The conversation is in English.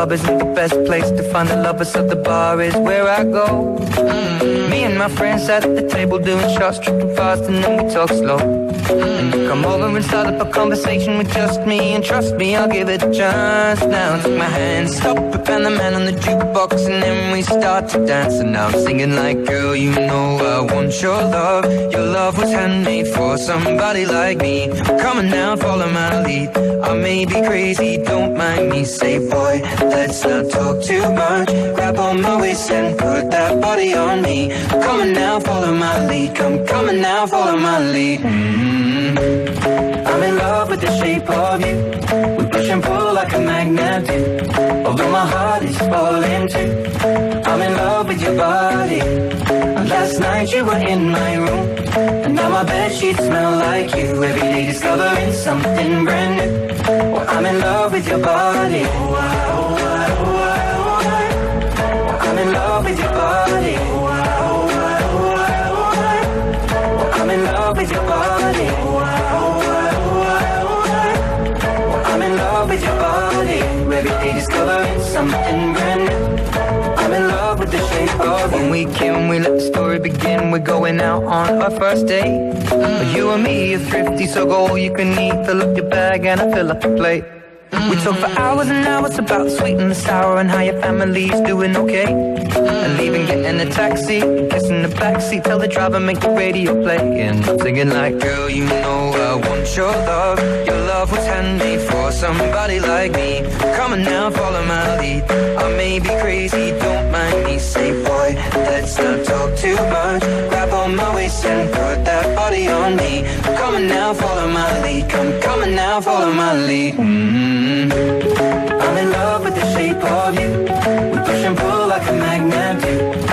club isn't the best place to find the lovers, so the bar is where I go. Me and my friends at the table doing shots, tripping fast, and then we talk slow. And you come over and start up a conversation with just me, and trust me, I'll give it a chance. Now take my hand, stop it, and the man on the jukebox, and then we start to dance. And now I'm singing like, girl, you know I want your love. Your love was handmade for somebody like me. Come on now, follow my lead. I may be crazy, don't mind me. Say, boy, let's not talk too much. Grab on my waist and put that body on me. Come on now, follow my lead. Come on now, follow my lead. I'm in love with the shape of you. We push and pull like a magnet do. Although my heart is falling too. I'm in love with your body. Last night you were in my room, and now my bedsheets smell like you. Every day discovering something brand new. Well, I'm in love with your body. I'm in love with your body. I'm in love with your body. I'm in love with your body. Every day discovering something brand new. I'm in love with the shape of you. When we can, we let the story begin. We're going out on our first date. You and me are thrifty, so go all you can eat. Fill up your bag and I fill up the plate. We talk for hours and hours about the sweet and the sour and how your family's doing okay. And leaving, getting a taxi, kissing the backseat, tell the driver make the radio play. And I'm singing like, girl, you know I want your love. Your love was handmade for somebody like me. Come on now, follow my lead. I may be crazy, don't mind me. Say, boy, let's not talk too much. Grab on my waist and put that body on me. Come on now, follow my lead. Come on now, follow my lead. I'm in love with the shape of you. We push and pull like a magnet do.